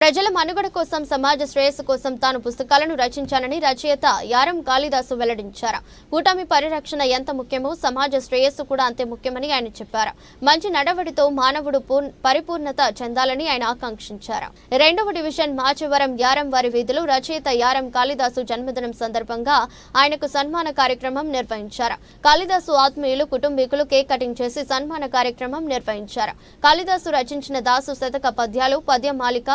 ప్రజల మనుగడ కోసం సమాజ శ్రేయస్సు కోసం తాను పుస్తకాలను రచించానని రచయిత యారం కాళిదాసు వెల్లడించారు. కూటమి పరిరక్షణ ఎంత ముఖ్యమో సమాజ శ్రేయస్సు కూడా అంతే ముఖ్యమని ఆయన చెప్పారు. మంచి నడవడితో మానవుడు పరిపూర్ణత చెందాలని ఆయన ఆకాంక్షించారు. 2వ డివిజన్ మాచవరం యారం వారి వీధిలో రచయిత యారం కాళిదాసు జన్మదినం సందర్భంగా ఆయనకు సన్మాన కార్యక్రమం నిర్వహించారు. కాళిదాసు ఆత్మీయులు కుటుంబీకులు కేక్ కటింగ్ చేసి సన్మాన కార్యక్రమం నిర్వహించారు. కాళిదాసు రచించిన దాసు శతక పద్యాలు, పద్యమాలిక,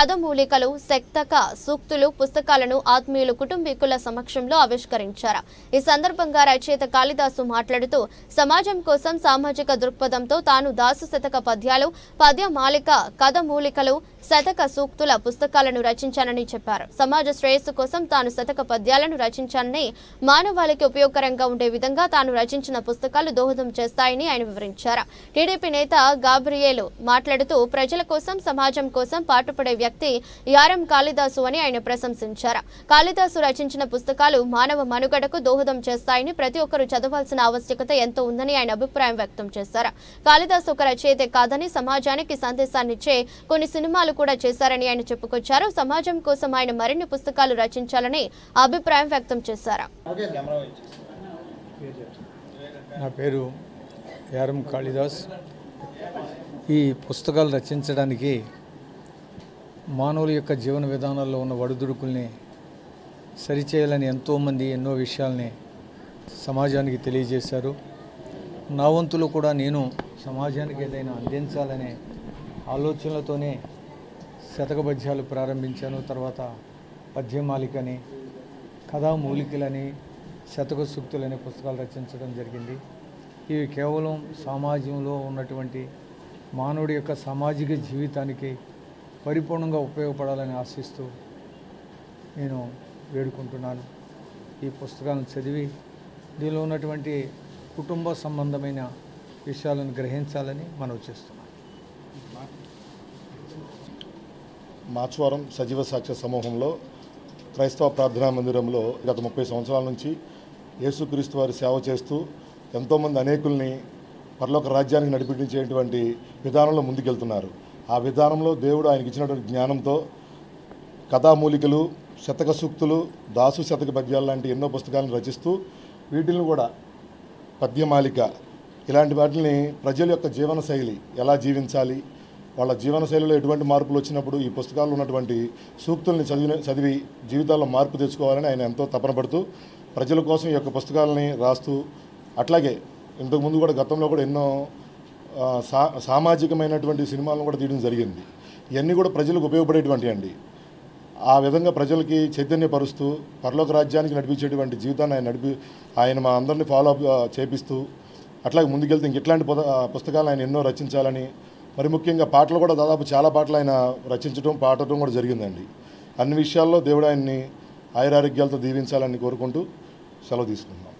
కథమూలికలు, శతక సూక్తులు పుస్తకాలను ఆత్మీయులు కుటుంబీకుల సమక్షంలో ఆవిష్కరించారు. ఈ సందర్భంగా రచయిత కాళిదాసు మాట్లాడుతూ సమాజం కోసం సామాజిక దృక్పథంతో తాను దాసు శతక పద్యాలు, పద్యమాలిక, కథమూలికలు, శతక సూక్తుల పుస్తకాలను రచించానని చెప్పారు. సమాజ శ్రేయస్సు కోసం తాను శతక పద్యాలను రచించానని, మానవాళికి ఉపయోగకరంగా ఉండే విధంగా తాను రచించిన పుస్తకాలు దోహదం చేస్తాయని ఆయన వివరించారు. టీడీపీ నేత గాబ్రియేలు మాట్లాడుతూ ప్రజల కోసం సమాజం కోసం పాటుపడే వ్యక్తి యారం కాళిదాసు అని ఆయన ప్రశంసించారు. కాళిదాసు రచించిన పుస్తకాలు మానవ మనుగడకు దోహదం చేస్తాయని, ప్రతి ఒక్కరూ చదవాల్సిన ఆవశ్యకత ఎంతో ఉందని ఆయన అభిప్రాయం వ్యక్తం చేశారు. కాళిదాసు ఒక రచయితే కాదని సమాజానికి సందేశాన్నిచ్చే కొన్ని సినిమాలు కూడా చేశారని ఆయన చెప్పుకొచ్చారు. సమాజం కోసం ఆయన మరిన్ని పుస్తకాలు రచించాలని అభిప్రాయం వ్యక్తం చేశారు. నా పేరు యారం కాళిదాస్. ఈ పుస్తకాలు రచించడానికి మానవుల యొక్క జీవన విధానాల్లో ఉన్న ఒడిదుడుకుల్ని సరిచేయాలని ఎంతోమంది ఎన్నో విషయాల్ని సమాజానికి తెలియజేశారు. నా వంతులో కూడా నేను సమాజానికి ఏదైనా అందించాలనే ఆలోచనలతోనే శతక పద్యాలు ప్రారంభించాను. తర్వాత పద్యమాలికని, కథామూలికలని, శతక సూక్తులనే పుస్తకాలు రచించడం జరిగింది. ఇవి కేవలం సమాజంలో ఉన్నటువంటి మానవుడి యొక్క సామాజిక జీవితానికి పరిపూర్ణంగా ఉపయోగపడాలని ఆశిస్తూ నేను వేడుకుంటున్నాను. ఈ పుస్తకాలను చదివి దీనిలో ఉన్నటువంటి కుటుంబ సంబంధమైన విషయాలను గ్రహించాలని మనవి చేస్తున్నాను. మాచవరం సజీవ సాక్ష్య సమూహంలో క్రైస్తవ ప్రార్థనా మందిరంలో గత 30 సంవత్సరాల నుంచి యేసుక్రీస్తు వారి సేవ చేస్తూ ఎంతోమంది అనేకుల్ని పరలోక రాజ్యానికి నడిపించేటువంటి విధానంలో ముందుకెళ్తున్నారు. ఆ విధానంలో దేవుడు ఆయనకి ఇచ్చినటువంటి జ్ఞానంతో కథామూలికలు, శతక సూక్తులు, దాసు శతక పద్యాలు లాంటి ఎన్నో పుస్తకాలను రచిస్తూ వీటిని కూడా పద్యమాలిక ఇలాంటి వాటిని ప్రజల యొక్క జీవనశైలి ఎలా జీవించాలి, వాళ్ళ జీవనశైలిలో ఎటువంటి మార్పులు వచ్చినప్పుడు ఈ పుస్తకాల్లో ఉన్నటువంటి సూక్తుల్ని చదివి జీవితాల్లో మార్పు తెచ్చుకోవాలని ఆయన ఎంతో తపన పడుతూ ప్రజల కోసం ఈ యొక్క పుస్తకాలని రాస్తూ, అట్లాగే ఇంతకుముందు కూడా గతంలో కూడా ఎన్నో సామాజికమైనటువంటి సినిమాలను కూడా తీయడం జరిగింది. ఇవన్నీ కూడా ప్రజలకు ఉపయోగపడేటువంటి అండి. ఆ విధంగా ప్రజలకి చైతన్యపరుస్తూ పరలోక రాజ్యానికి నడిపించేటువంటి జీవితాన్ని ఆయన మా అందరినీ ఫాలో అప్ చేపిస్తూ అట్లాగే ముందుకెళ్తే ఇట్లాంటి పుస్తకాలు ఆయన ఎన్నో రచించాలని, మరి ముఖ్యంగా పాటలు కూడా దాదాపు చాలా పాటలు ఆయన రచించడం పాడటం కూడా జరిగిందండి. అన్ని విషయాల్లో దేవుడు ఆయన్ని ఆయురారోగ్యాలతో దీవించాలని కోరుకుంటూ సెలవు తీసుకుంటున్నాం.